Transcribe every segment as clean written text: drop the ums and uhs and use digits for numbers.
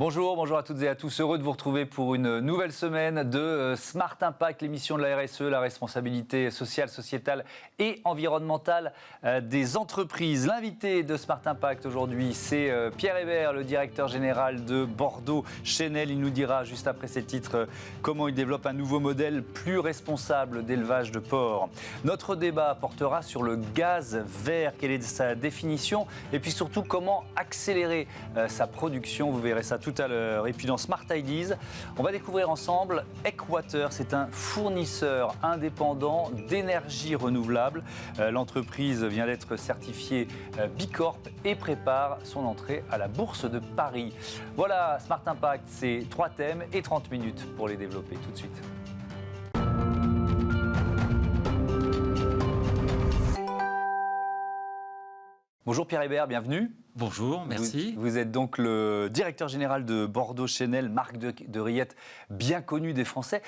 Bonjour à toutes et à tous. Heureux de vous retrouver pour une nouvelle semaine de Smart Impact, l'émission de la RSE, la responsabilité sociale, sociétale et environnementale des entreprises. L'invité de Smart Impact aujourd'hui, c'est Pierre Hébert, le directeur général de Bordeaux Chenel. Il nous dira juste après ces titres comment il développe un nouveau modèle plus responsable d'élevage de porc. Notre débat portera sur le gaz vert, quelle est sa définition et puis surtout comment accélérer sa production. Vous verrez ça tout à l'heure. Et puis dans Smart Ideas, on va découvrir ensemble Equateur. C'est un fournisseur indépendant d'énergie renouvelable. L'entreprise vient d'être certifiée Bicorp et prépare son entrée à la Bourse de Paris. Voilà, Smart Impact, c'est 3 thèmes et 30 minutes pour les développer tout de suite. Bonjour Pierre Hébert, bienvenue. Bonjour, merci. Vous êtes donc le directeur général de Bordeaux Chenel, marque de rillettes bien connue des Français.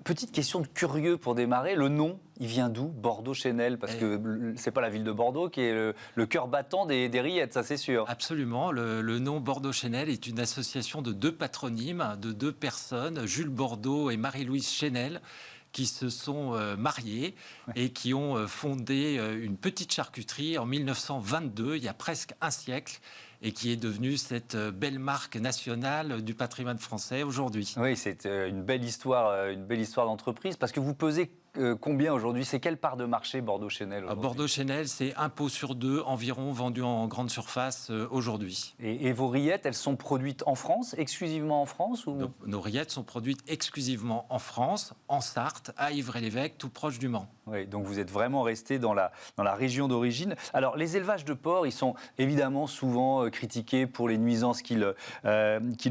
Petite question de curieux pour démarrer, le nom, il vient d'où, Bordeaux Chenel? Parce que c'est pas la ville de Bordeaux qui est le cœur battant des rillettes, ça c'est sûr. Absolument, le nom Bordeaux Chenel est une association de 2 patronymes, de 2 personnes, Jules Bordeaux et Marie-Louise Chenel, qui se sont mariés et qui ont fondé une petite charcuterie en 1922, il y a presque un siècle, et qui est devenue cette belle marque nationale du patrimoine français aujourd'hui. Oui, c'est une belle histoire d'entreprise, parce que vous pesez combien aujourd'hui? C'est quelle part de marché Bordeaux Chenel aujourd'hui? Bordeaux Chenel, c'est un pot sur 2 environ vendu en grande surface aujourd'hui. Et vos rillettes, elles sont produites en France, exclusivement en France ou... Nos rillettes sont produites exclusivement en France, en Sarthe, à Ivry-l'Évêque, tout proche du Mans. Oui, donc vous êtes vraiment resté dans la région d'origine. Alors, les élevages de porcs, ils sont évidemment souvent critiqués pour les nuisances qu'ils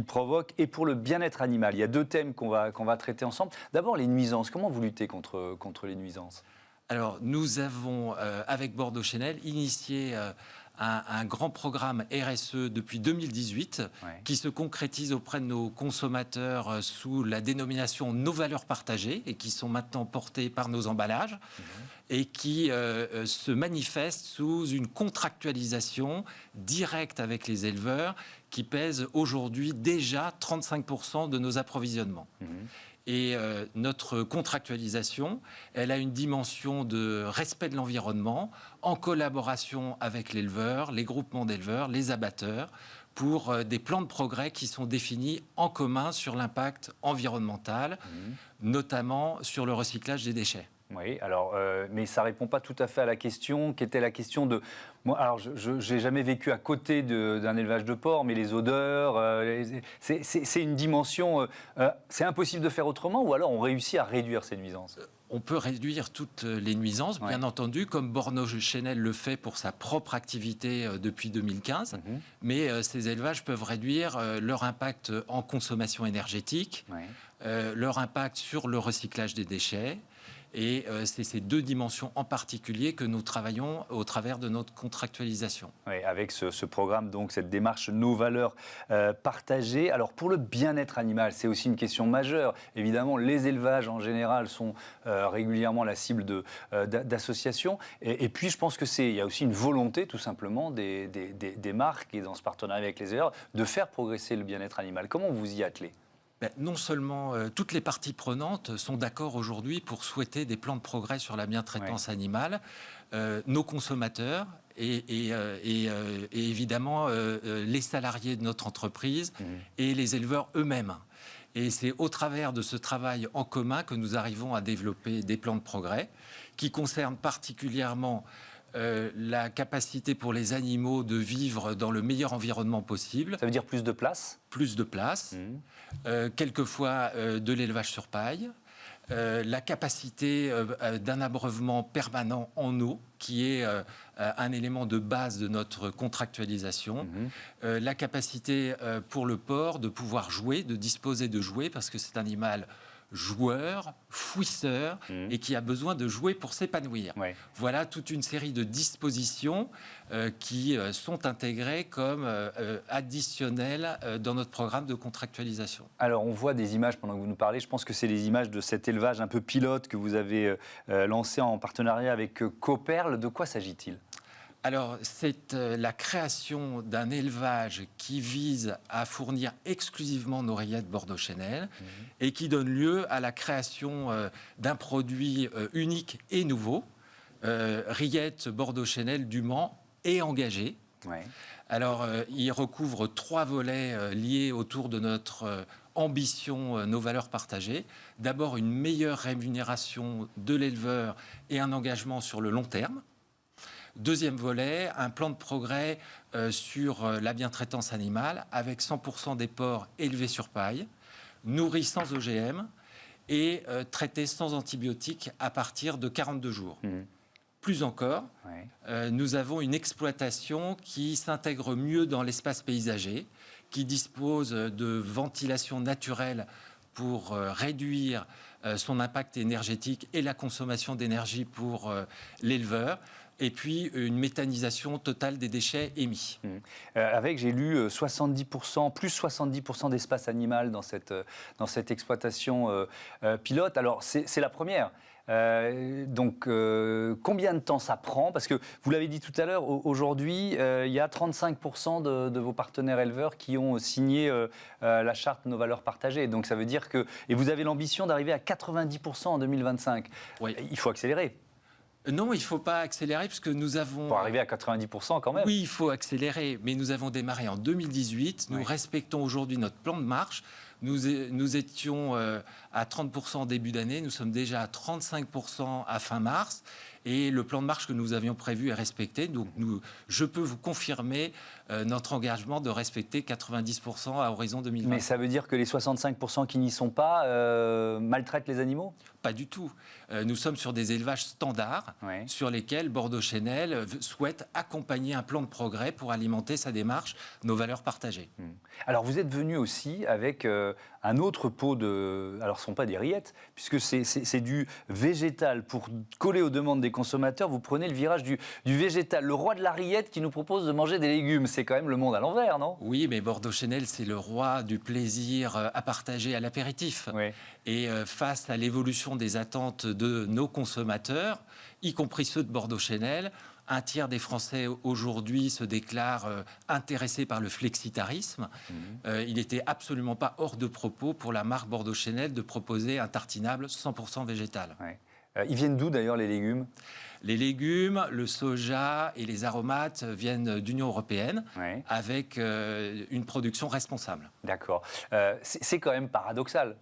provoquent et pour le bien-être animal. Il y a 2 thèmes qu'on va traiter ensemble. D'abord, les nuisances. Comment vous luttez contre les nuisances? Alors, nous avons, avec Bordeaux Chenel, initié un grand programme RSE depuis 2018 qui se concrétise auprès de nos consommateurs sous la dénomination Nos valeurs partagées et qui sont maintenant portées par nos emballages et qui se manifeste sous une contractualisation directe avec les éleveurs qui pèse aujourd'hui déjà 35% de nos approvisionnements. Et notre contractualisation, elle a une dimension de respect de l'environnement en collaboration avec l'éleveur, les groupements d'éleveurs, les abatteurs, pour des plans de progrès qui sont définis en commun sur l'impact environnemental, notamment sur le recyclage des déchets. Oui, alors, mais ça ne répond pas tout à fait à la question, qui était la question de... Moi, alors, je n'ai jamais vécu à côté d'un élevage de porc, mais les odeurs, c'est une dimension... c'est impossible de faire autrement, ou alors on réussit à réduire ces nuisances? On peut réduire toutes les nuisances, bien entendu, comme Bordeaux Chenel le fait pour sa propre activité depuis 2015. Mais ces élevages peuvent réduire leur impact en consommation énergétique, leur impact sur le recyclage des déchets. Et c'est ces 2 dimensions en particulier que nous travaillons au travers de notre contractualisation. Oui, avec ce programme, donc cette démarche Nos valeurs partagées. Alors pour le bien-être animal, c'est aussi une question majeure. Évidemment, les élevages en général sont régulièrement la cible d'associations. Et puis je pense il y a aussi une volonté tout simplement des marques et dans ce partenariat avec les éleveurs de faire progresser le bien-être animal. Comment vous y attelez? Non seulement toutes les parties prenantes sont d'accord aujourd'hui pour souhaiter des plans de progrès sur la bientraitance animale, nos consommateurs et évidemment les salariés de notre entreprise et les éleveurs eux-mêmes. Et c'est au travers de ce travail en commun que nous arrivons à développer des plans de progrès qui concernent particulièrement la capacité pour les animaux de vivre dans le meilleur environnement possible. Ça veut dire plus de place? Plus de place. Quelquefois de l'élevage sur paille. La capacité d'un abreuvement permanent en eau, qui est un élément de base de notre contractualisation. La capacité pour le porc de pouvoir jouer, de disposer de jouets, parce que c'est un animal joueur, fouisseur, et qui a besoin de jouer pour s'épanouir. Voilà toute une série de dispositions qui sont intégrées comme additionnelles dans notre programme de contractualisation. Alors, on voit des images pendant que vous nous parlez. Je pense que c'est les images de cet élevage un peu pilote que vous avez lancé en partenariat avec Coperle. De quoi s'agit-il ? Alors, c'est la création d'un élevage qui vise à fournir exclusivement nos rillettes Bordeaux-Chenel et qui donne lieu à la création d'un produit unique et nouveau, rillettes Bordeaux-Chenel du Mans et engagées. Ouais. Alors, il recouvre 3 volets liés autour de notre ambition, nos valeurs partagées. D'abord, une meilleure rémunération de l'éleveur et un engagement sur le long terme. Deuxième volet, un plan de progrès sur la bientraitance animale avec 100% des porcs élevés sur paille, nourris sans OGM et traités sans antibiotiques à partir de 42 jours. Plus encore, nous avons une exploitation qui s'intègre mieux dans l'espace paysager, qui dispose de ventilation naturelle pour réduire son impact énergétique et la consommation d'énergie pour l'éleveur. Et puis une méthanisation totale des déchets émis. Avec, j'ai lu, 70%, plus 70% d'espace animal dans cette exploitation pilote. Alors, c'est la première. Donc, combien de temps ça prend? Parce que vous l'avez dit tout à l'heure, aujourd'hui, il y a 35% de vos partenaires éleveurs qui ont signé la charte Nos valeurs partagées. Donc, ça veut dire que... Et vous avez l'ambition d'arriver à 90% en 2025. Oui. Il faut accélérer. Non, il ne faut pas accélérer puisque nous avons... Pour arriver à 90% quand même. Oui, il faut accélérer, mais nous avons démarré en 2018. Nous respectons aujourd'hui notre plan de marche. Nous étions à 30% en début d'année. Nous sommes déjà à 35% à fin mars. Et le plan de marche que nous avions prévu est respecté. Donc, je peux vous confirmer notre engagement de respecter 90% à horizon 2020. Mais ça veut dire que les 65% qui n'y sont pas maltraitent les animaux? Pas du tout. Nous sommes sur des élevages standards sur lesquels Bordeaux-Chenel souhaite accompagner un plan de progrès pour alimenter sa démarche, nos valeurs partagées. Alors vous êtes venu aussi avec un autre pot de... Alors ce ne sont pas des rillettes, puisque c'est du végétal. Pour coller aux demandes des consommateurs, vous prenez le virage du végétal. Le roi de la rillette qui nous propose de manger des légumes, c'est quand même le monde à l'envers, non? Oui, mais Bordeaux-Chenel, c'est le roi du plaisir à partager à l'apéritif. Et face à l'évolution des attentes de nos consommateurs, y compris ceux de Bordeaux-Chenel, un tiers des Français aujourd'hui se déclarent intéressés par le flexitarisme. Il n'était absolument pas hors de propos pour la marque Bordeaux-Chenel de proposer un tartinable 100% végétal. Ils viennent d'où d'ailleurs les légumes? Les légumes, le soja et les aromates viennent d'Union européenne avec une production responsable. D'accord. C'est quand même paradoxal.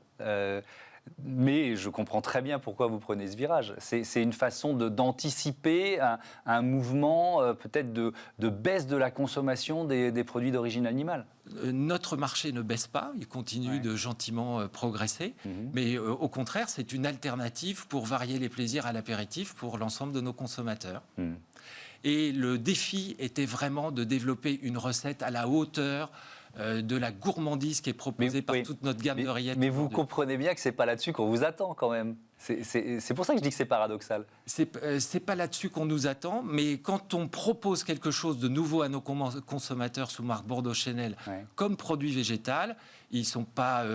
Mais je comprends très bien pourquoi vous prenez ce virage. C'est une façon d'anticiper un mouvement peut-être de baisse de la consommation des produits d'origine animale. Notre marché ne baisse pas, il continue de gentiment progresser, mais au contraire, c'est une alternative pour varier les plaisirs à l'apéritif pour l'ensemble de nos consommateurs. Et le défi était vraiment de développer une recette à la hauteur de la gourmandise qui est proposée par toute notre gamme de rillettes. Mais vous comprenez bien que ce n'est pas là-dessus qu'on vous attend quand même. C'est pour ça que je dis que c'est paradoxal. C'est pas là-dessus qu'on nous attend, mais quand on propose quelque chose de nouveau à nos consommateurs sous marque Bordeaux-Chenel comme produit végétal, ils ne sont pas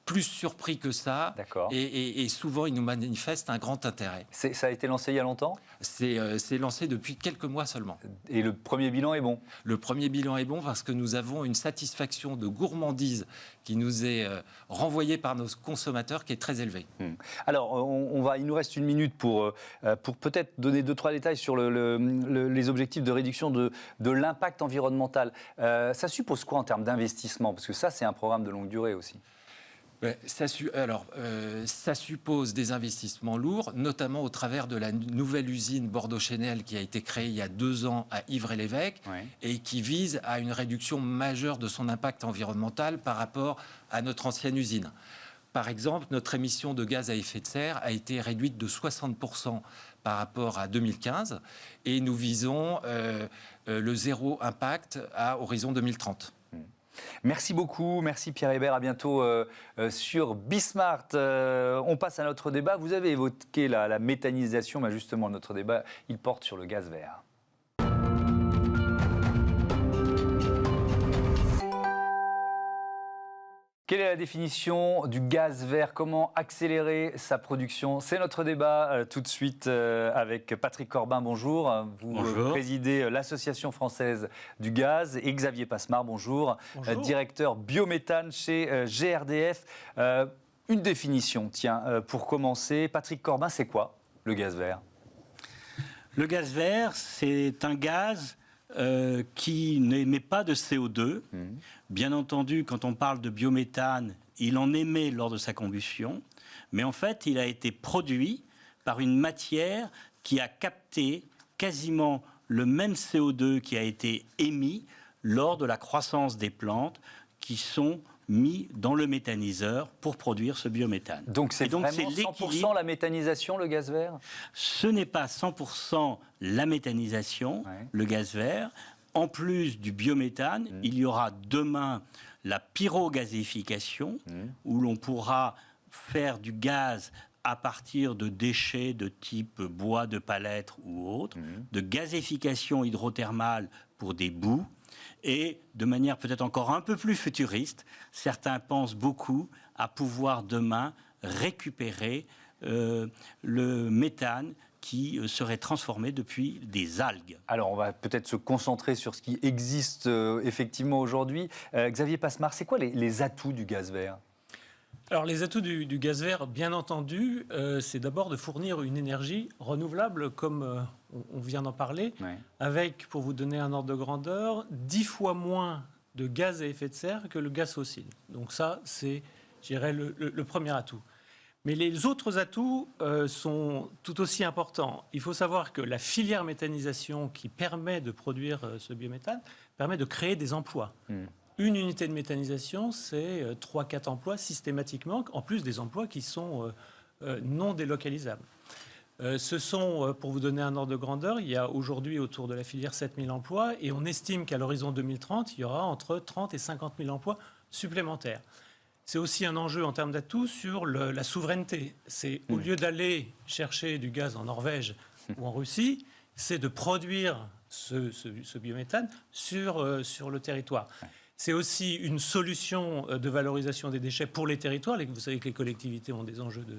plus surpris que ça. Et souvent, ils nous manifestent un grand intérêt. Ça a été lancé il y a longtemps? C'est lancé depuis quelques mois seulement. Et le premier bilan est bon? Le premier bilan est bon parce que nous avons une satisfaction de gourmandise qui nous est renvoyée par nos consommateurs qui est très élevée. Alors, il nous reste une minute pour peut-être donner 2-3 détails sur les objectifs de réduction de l'impact environnemental. Ça suppose quoi en termes d'investissement? Parce que ça, c'est un programme de longue durée aussi. Ça suppose des investissements lourds, notamment au travers de la nouvelle usine Bordeaux-Chenel qui a été créée il y a 2 ans à Ivry-l'Évêque et qui vise à une réduction majeure de son impact environnemental par rapport à notre ancienne usine. Par exemple, notre émission de gaz à effet de serre a été réduite de 60% par rapport à 2015 et nous visons le zéro impact à horizon 2030. Merci beaucoup, merci Pierre Hébert, à bientôt sur Bismart. On passe à notre débat. Vous avez évoqué la méthanisation, mais justement notre débat, il porte sur le gaz vert. Quelle est la définition du gaz vert? Comment accélérer sa production? C'est notre débat tout de suite avec Patrick Corbin, bonjour. Vous Bonjour. présidez l'Association française du gaz, et Xavier Passemard, bonjour. Bonjour. Directeur biométhane chez GRDF. Une définition, tiens, pour commencer. Patrick Corbin, c'est quoi le gaz vert? Le gaz vert, c'est un gaz qui n'émet pas de CO2. Bien entendu, quand on parle de biométhane, il en émet lors de sa combustion, mais en fait, il a été produit par une matière qui a capté quasiment le même CO2 qui a été émis lors de la croissance des plantes qui sont mis dans le méthaniseur pour produire ce biométhane. Donc c'est vraiment 100% la méthanisation, le gaz vert? Ce n'est pas 100% la méthanisation, le gaz vert. En plus du biométhane, il y aura demain la pyrogazéification, où l'on pourra faire du gaz à partir de déchets de type bois de palette ou autre, de gazéification hydrothermale pour des boues, et de manière peut-être encore un peu plus futuriste, certains pensent beaucoup à pouvoir demain récupérer le méthane qui serait transformé depuis des algues. Alors, on va peut-être se concentrer sur ce qui existe effectivement aujourd'hui. Xavier Passemard, c'est quoi les atouts du gaz vert? Alors les atouts du gaz vert, bien entendu, c'est d'abord de fournir une énergie renouvelable, comme on vient d'en parler, avec, pour vous donner un ordre de grandeur, 10 fois moins de gaz à effet de serre que le gaz fossile. Donc ça, c'est, je dirais, le premier atout. Mais les autres atouts sont tout aussi importants. Il faut savoir que la filière méthanisation qui permet de produire ce biométhane permet de créer des emplois. Une unité de méthanisation, c'est 3-4 emplois systématiquement, en plus des emplois qui sont non délocalisables. Ce sont, pour vous donner un ordre de grandeur, il y a aujourd'hui autour de la filière 7000 emplois et on estime qu'à l'horizon 2030, il y aura entre 30 et 50 000 emplois supplémentaires. C'est aussi un enjeu en termes d'atouts sur la souveraineté. C'est au lieu d'aller chercher du gaz en Norvège ou en Russie, c'est de produire ce biométhane sur le territoire. C'est aussi une solution de valorisation des déchets pour les territoires. Vous savez que les collectivités ont des enjeux de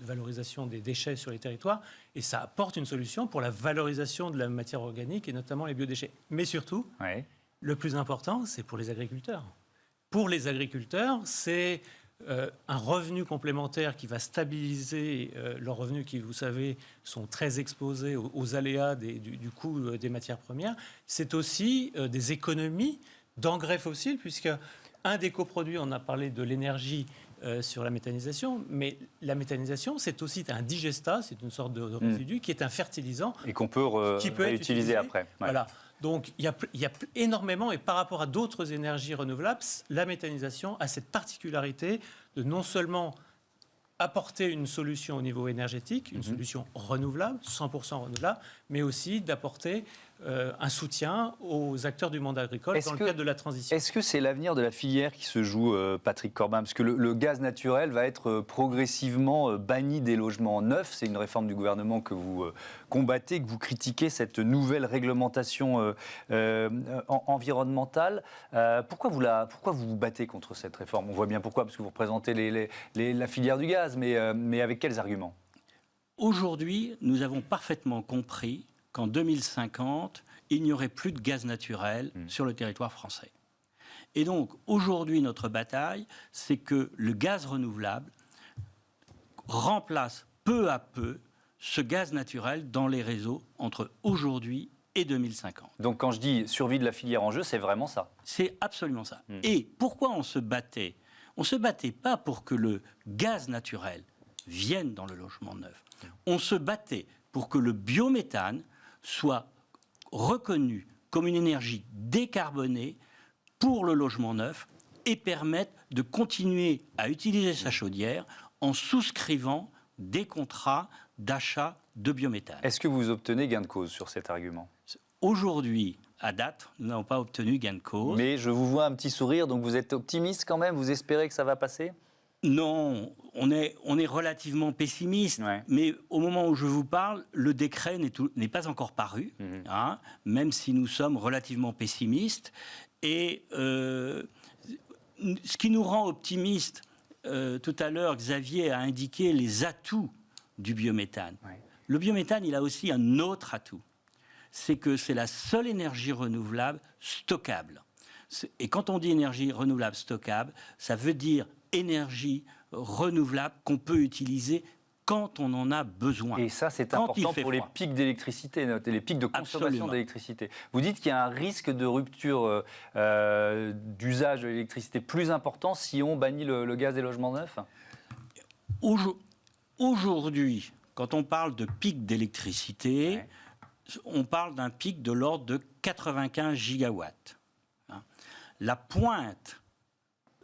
valorisation des déchets sur les territoires. Et ça apporte une solution pour la valorisation de la matière organique et notamment les biodéchets. Mais surtout, le plus important, c'est pour les agriculteurs. Pour les agriculteurs, c'est un revenu complémentaire qui va stabiliser leurs revenus qui, vous savez, sont très exposés aux aléas du coût des matières premières. C'est aussi des économies d'engrais fossiles, puisque un des coproduits, on a parlé de l'énergie sur la méthanisation, mais la méthanisation, c'est aussi un digestat, c'est une sorte de résidu qui est un fertilisant. Et qu'on peut réutiliser après. Voilà. Donc il y a énormément, et par rapport à d'autres énergies renouvelables, la méthanisation a cette particularité de non seulement apporter une solution au niveau énergétique, une solution renouvelable, 100% renouvelable, mais aussi d'apporter un soutien aux acteurs du monde agricole dans le cadre de la transition. Est-ce que c'est l'avenir de la filière qui se joue, Patrick Corbin? Parce que le gaz naturel va être progressivement banni des logements neufs. C'est une réforme du gouvernement que vous combattez, que vous critiquez, cette nouvelle réglementation environnementale. Pourquoi vous vous battez contre cette réforme? On voit bien pourquoi, parce que vous représentez la filière du gaz, mais avec quels arguments? Aujourd'hui, nous avons parfaitement compris qu'en 2050, il n'y aurait plus de gaz naturel sur le territoire français. Et donc, aujourd'hui, notre bataille, c'est que le gaz renouvelable remplace peu à peu ce gaz naturel dans les réseaux entre aujourd'hui et 2050. Donc, quand je dis survie de la filière en jeu, c'est vraiment ça? C'est absolument ça. Et pourquoi on se battait? On ne se battait pas pour que le gaz naturel vienne dans le logement neuf. On se battait pour que le biométhane soit reconnu comme une énergie décarbonée pour le logement neuf et permette de continuer à utiliser sa chaudière en souscrivant des contrats d'achat de biométhane. Est-ce que vous obtenez gain de cause sur cet argument? Aujourd'hui, à date, nous n'avons pas obtenu gain de cause. Mais je vous vois un petit sourire, donc vous êtes optimiste quand même? Vous espérez que ça va passer? Non, on est relativement pessimiste, mais au moment où je vous parle, le décret n'est pas encore paru, même si nous sommes relativement pessimistes. Et ce qui nous rend optimistes, tout à l'heure, Xavier a indiqué les atouts du biométhane. Ouais. Le biométhane, il a aussi un autre atout. C'est que c'est la seule énergie renouvelable stockable. Et quand on dit énergie renouvelable stockable, ça veut dire énergie renouvelable qu'on peut utiliser quand on en a besoin. Et ça, c'est important pour les pics d'électricité, les pics de consommation d'électricité. Vous dites qu'il y a un risque de rupture d'usage de l'électricité plus important si on bannit le gaz des logements neufs ? Aujourd'hui, quand on parle de pic d'électricité, on parle d'un pic de l'ordre de 95 gigawatts. La pointe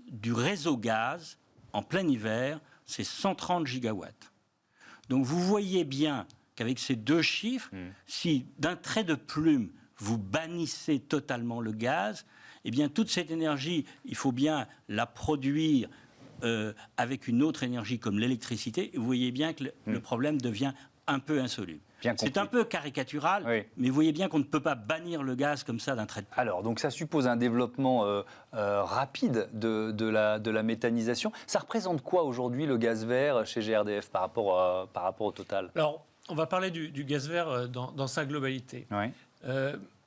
du réseau gaz, en plein hiver, c'est 130 gigawatts. Donc vous voyez bien qu'avec ces deux chiffres, si d'un trait de plume, vous bannissez totalement le gaz, eh bien toute cette énergie, il faut bien la produire avec une autre énergie comme l'électricité. Vous voyez bien que le problème devient un peu insoluble. C'est un peu caricatural, mais vous voyez bien qu'on ne peut pas bannir le gaz comme ça d'un trait de plume. Alors, donc ça suppose un développement rapide de la méthanisation. Ça représente quoi aujourd'hui le gaz vert chez GRDF par rapport au total ? Alors, on va parler du gaz vert dans sa globalité.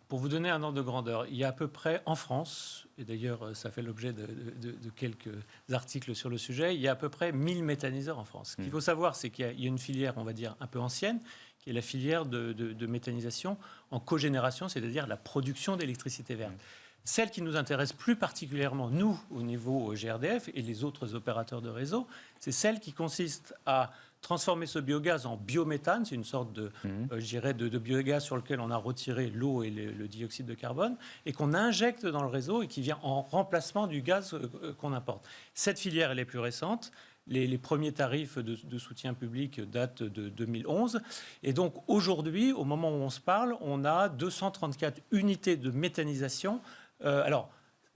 Pour vous donner un ordre de grandeur, il y a à peu près en France, et d'ailleurs ça fait l'objet de quelques articles sur le sujet, il y a à peu près 1000 méthaniseurs en France. Ce qu'il faut savoir, c'est qu'il y a une filière, on va dire, un peu ancienne, qui est la filière de méthanisation en cogénération, c'est-à-dire la production d'électricité verte. Celle qui nous intéresse plus particulièrement, nous, au niveau GRDF et les autres opérateurs de réseau, c'est celle qui consiste à transformer ce biogaz en biométhane. C'est une sorte de biogaz sur lequel on a retiré l'eau et le dioxyde de carbone et qu'on injecte dans le réseau et qui vient en remplacement du gaz qu'on importe. Cette filière, elle est plus récente. Les premiers tarifs de soutien public datent de 2011. Et donc aujourd'hui, au moment où on se parle, on a 234 unités de méthanisation.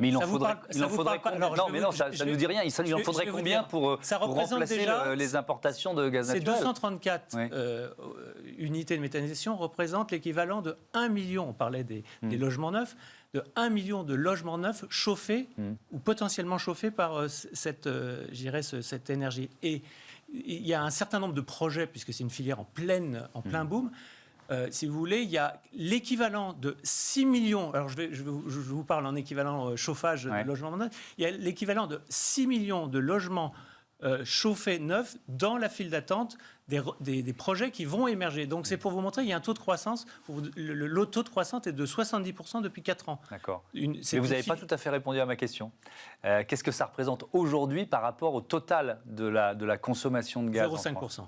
Mais il en faudrait combien ? Non, mais non, ça ne nous dit rien. Il en faudrait combien pour remplacer les importations de gaz naturel ? Ces 234 unités de méthanisation représentent l'équivalent de 1 million, on parlait des logements neufs, de 1 million de logements neufs chauffés ou potentiellement chauffés par cette énergie. Et il y a un certain nombre de projets, puisque c'est une filière en plein boom. Si vous voulez, il y a l'équivalent de 6 millions, alors je vous parle en équivalent chauffage de logements neufs, il y a l'équivalent de 6 millions de logements chauffés neufs dans la file d'attente des projets qui vont émerger. Donc c'est pour vous montrer, il y a un taux de croissance, le taux de croissance est de 70% depuis 4 ans. D'accord. Mais vous n'avez pas tout à fait répondu à ma question. Qu'est-ce que ça représente aujourd'hui par rapport au total de la consommation de gaz ? 0,5%.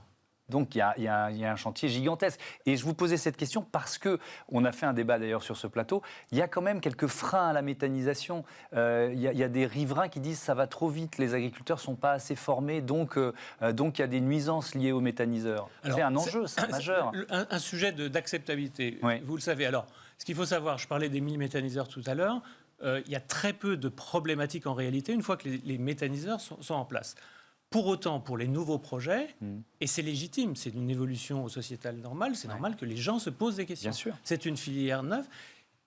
Donc il y a un chantier gigantesque. Et je vous posais cette question parce qu'on a fait un débat d'ailleurs sur ce plateau. Il y a quand même quelques freins à la méthanisation. Il y a des riverains qui disent que ça va trop vite, les agriculteurs ne sont pas assez formés, donc il y a des nuisations liées aux méthaniseurs. C'est un enjeu, c'est majeur. Un sujet d'acceptabilité, vous le savez. Alors, ce qu'il faut savoir, je parlais des 1000 méthaniseurs tout à l'heure, il y a très peu de problématiques en réalité une fois que les méthaniseurs sont en place. Pour autant, pour les nouveaux projets, et c'est légitime, c'est une évolution sociétale normale, c'est normal que les gens se posent des questions. Bien sûr. C'est une filière neuve.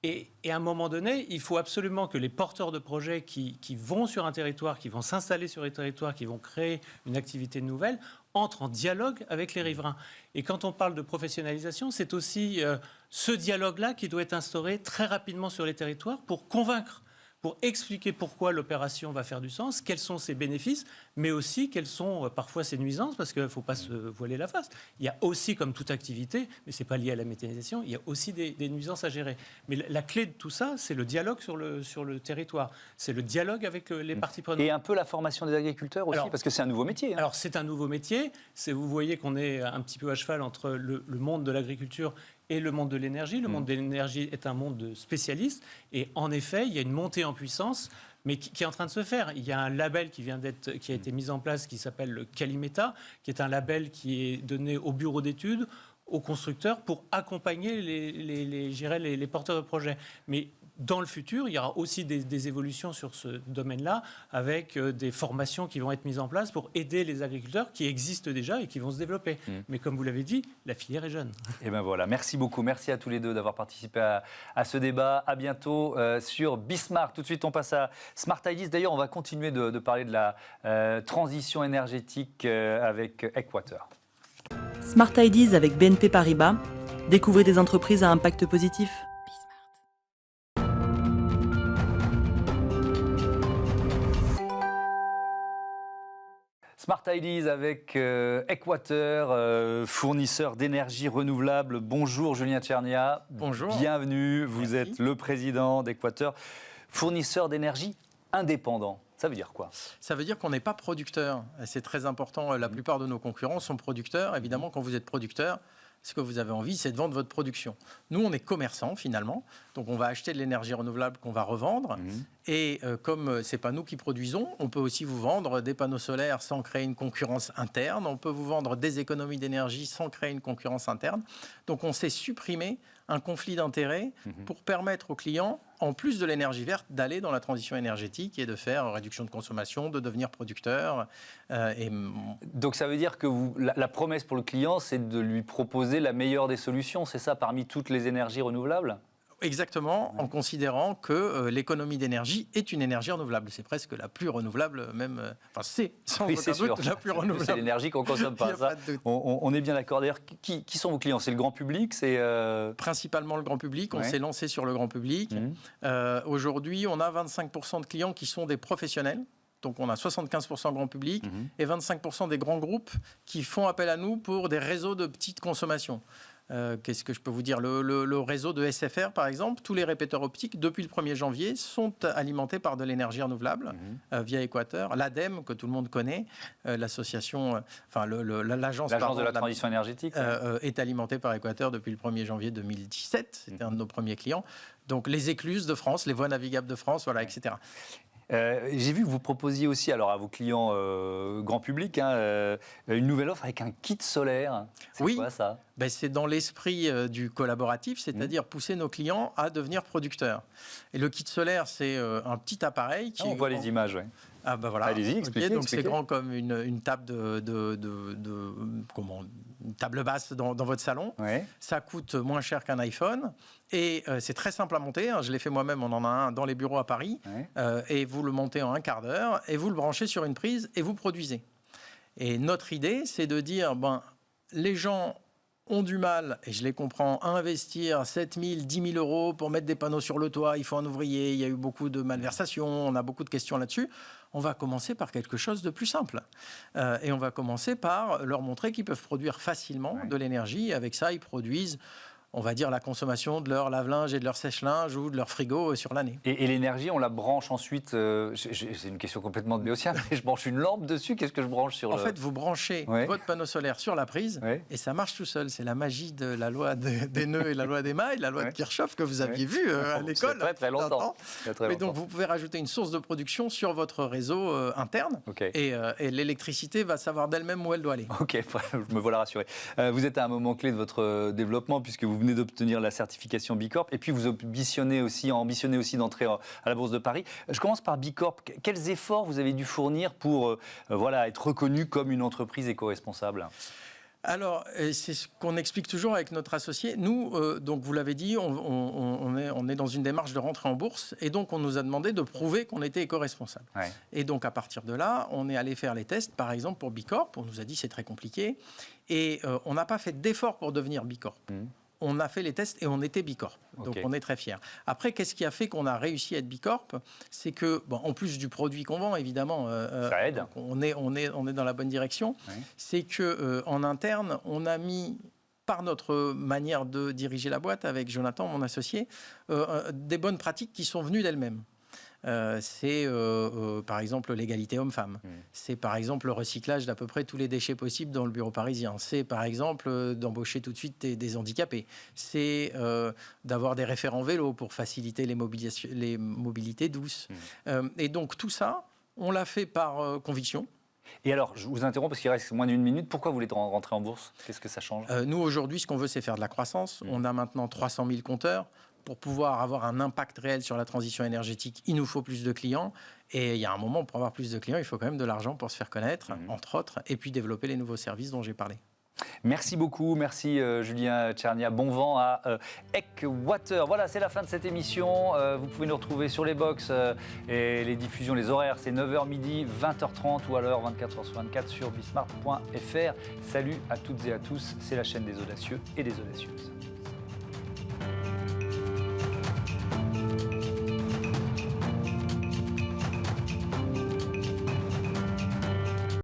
Et à un moment donné, il faut absolument que les porteurs de projets qui vont sur un territoire, qui vont s'installer sur un territoire, qui vont créer une activité nouvelle, entrent en dialogue avec les riverains. Et quand on parle de professionnalisation, c'est aussi ce dialogue-là qui doit être instauré très rapidement sur les territoires pour convaincre, pour expliquer pourquoi l'opération va faire du sens, quels sont ses bénéfices, mais aussi quelles sont parfois ses nuisances, parce qu'il ne faut pas se voiler la face. Il y a aussi, comme toute activité, mais ce n'est pas lié à la méthanisation, il y a aussi des nuisances à gérer. Mais la clé de tout ça, c'est le dialogue sur le territoire. C'est le dialogue avec les parties prenantes. Et un peu la formation des agriculteurs aussi, parce que c'est un nouveau métier. Alors, c'est un nouveau métier. Vous voyez qu'on est un petit peu à cheval entre le monde de l'agriculture et le monde de l'énergie. Le monde de l'énergie est un monde de spécialistes. Et en effet, il y a une montée en puissance, mais qui est en train de se faire. Il y a un label qui a été mis en place qui s'appelle le Calimeta, qui est un label qui est donné aux bureaux d'études, aux constructeurs, pour accompagner les porteurs de projets. Mais dans le futur, il y aura aussi des évolutions sur ce domaine-là, avec des formations qui vont être mises en place pour aider les agriculteurs qui existent déjà et qui vont se développer. Mais comme vous l'avez dit, la filière est jeune. Et ben voilà, merci beaucoup. Merci à tous les deux d'avoir participé à ce débat. À bientôt sur Bismart. Tout de suite, on passe à Smart Ideas. D'ailleurs, on va continuer de parler de la transition énergétique avec Equateur. Smart Ideas avec BNP Paribas. Découvrez des entreprises à impact positif. Smart Ideas avec Equateur, fournisseur d'énergie renouvelable. Bonjour Julien Tchernia. Bonjour. Bienvenue. Vous Merci. êtes le président d'Equateur, fournisseur d'énergie indépendant. Ça veut dire quoi? Ça veut dire qu'on n'est pas producteur. C'est très important. La plupart de nos concurrents sont producteurs. Évidemment, quand vous êtes producteur, ce que vous avez envie, c'est de vendre votre production. Nous, on est commerçants, finalement. Donc, on va acheter de l'énergie renouvelable qu'on va revendre. Et comme ce n'est pas nous qui produisons, on peut aussi vous vendre des panneaux solaires sans créer une concurrence interne. On peut vous vendre des économies d'énergie sans créer une concurrence interne. Donc, on sait supprimer un conflit d'intérêts pour permettre aux clients, en plus de l'énergie verte, d'aller dans la transition énergétique et de faire réduction de consommation, de devenir producteur. Donc ça veut dire que la promesse pour le client, c'est de lui proposer la meilleure des solutions, c'est ça, parmi toutes les énergies renouvelables? Exactement, en considérant que l'économie d'énergie est une énergie renouvelable. C'est presque la plus renouvelable, même. Enfin, c'est sans aucun doute la plus renouvelable. C'est l'énergie qu'on ne consomme pas. Ça, on est bien d'accord. D'ailleurs, qui sont vos clients? C'est le grand public? Principalement le grand public. On s'est lancé sur le grand public. Aujourd'hui, on a 25% de clients qui sont des professionnels. Donc, on a 75% grand public et 25% des grands groupes qui font appel à nous pour des réseaux de petite consommation. Qu'est-ce que je peux vous dire? Le réseau de SFR, par exemple, tous les répéteurs optiques, depuis le 1er janvier, sont alimentés par de l'énergie renouvelable via Equateur. L'ADEME, que tout le monde connaît, l'association, enfin l'agence de la transition énergétique, est alimentée par Equateur depuis le 1er janvier 2017. C'était un de nos premiers clients. Donc les écluses de France, les voies navigables de France, voilà, etc. J'ai vu que vous proposiez aussi alors, à vos clients grand public une nouvelle offre avec un kit solaire. C'est quoi ça? C'est dans l'esprit du collaboratif, c'est-à-dire pousser nos clients à devenir producteurs. Et le kit solaire, c'est un petit appareil qui... on voit les images, oui. Ah bah voilà. Allez-y, expliquez. Donc c'est grand comme une table une table basse dans votre salon. Ça coûte moins cher qu'un iPhone et c'est très simple à monter. Je l'ai fait moi-même, on en a un dans les bureaux à Paris. Et vous le montez en un quart d'heure et vous le branchez sur une prise et vous produisez. Et notre idée, c'est de dire, les gens ont du mal, et je les comprends, à investir 7 000, 10 000 euros pour mettre des panneaux sur le toit. Il faut un ouvrier, il y a eu beaucoup de malversations, on a beaucoup de questions là-dessus. On va commencer par quelque chose de plus simple. Et on va commencer par leur montrer qu'ils peuvent produire facilement de l'énergie. Et avec ça, ils produisent, on va dire, la consommation de leur lave-linge et de leur sèche-linge ou de leur frigo sur l'année. Et l'énergie, on la branche ensuite, c'est une question complètement de béotien, mais je branche une lampe dessus, qu'est-ce que je branche sur En fait, vous branchez votre panneau solaire sur la prise et ça marche tout seul. C'est la magie de la loi des nœuds et la loi des mailles, la loi de Kirchhoff que vous aviez vue à l'école. Très très longtemps. Mais donc, vous pouvez rajouter une source de production sur votre réseau interne et l'électricité va savoir d'elle-même où elle doit aller. Ok, je me voilà rassuré. Vous êtes à un moment clé de votre développement puisque vous venez d'obtenir la certification Bicorp et puis vous ambitionnez aussi d'entrer à la Bourse de Paris. Je commence par Bicorp. Quels efforts vous avez dû fournir pour être reconnu comme une entreprise éco-responsable? Alors, c'est ce qu'on explique toujours avec notre associé. Nous, donc vous l'avez dit, on est dans une démarche de rentrée en bourse et donc on nous a demandé de prouver qu'on était éco-responsable. Et donc à partir de là, on est allé faire les tests, par exemple pour Bicorp. On nous a dit c'est très compliqué et on n'a pas fait d'effort pour devenir Bicorp. On a fait les tests et on était Bicorp. Donc on est très fiers. Après, qu'est-ce qui a fait qu'on a réussi à être Bicorp? C'est que, en plus du produit qu'on vend, évidemment, ça aide. On est dans la bonne direction. C'est qu'en interne, on a mis, par notre manière de diriger la boîte avec Jonathan, mon associé, des bonnes pratiques qui sont venues d'elles-mêmes. C'est par exemple l'égalité homme-femme. C'est par exemple le recyclage d'à peu près tous les déchets possibles dans le bureau parisien. C'est par exemple d'embaucher tout de suite des handicapés. C'est d'avoir des référents vélo pour faciliter les mobilités douces. Et donc tout ça, on l'a fait par conviction. Et alors, je vous interromps parce qu'il reste moins d'une minute. Pourquoi vous voulez rentrer en bourse? Qu'est-ce que ça change? Nous, aujourd'hui, ce qu'on veut, c'est faire de la croissance. On a maintenant 300 000 compteurs. pour pouvoir avoir un impact réel sur la transition énergétique, il nous faut plus de clients. Et il y a un moment, pour avoir plus de clients, il faut quand même de l'argent pour se faire connaître, entre autres, et puis développer les nouveaux services dont j'ai parlé. Merci beaucoup, merci Julien Tchernia. Bon vent à Eckwater. Voilà, c'est la fin de cette émission. Vous pouvez nous retrouver sur les box et les diffusions, les horaires, c'est 9h midi, 20h30 ou alors 24h24 sur bismart.fr. Salut à toutes et à tous, c'est la chaîne des audacieux et des audacieuses.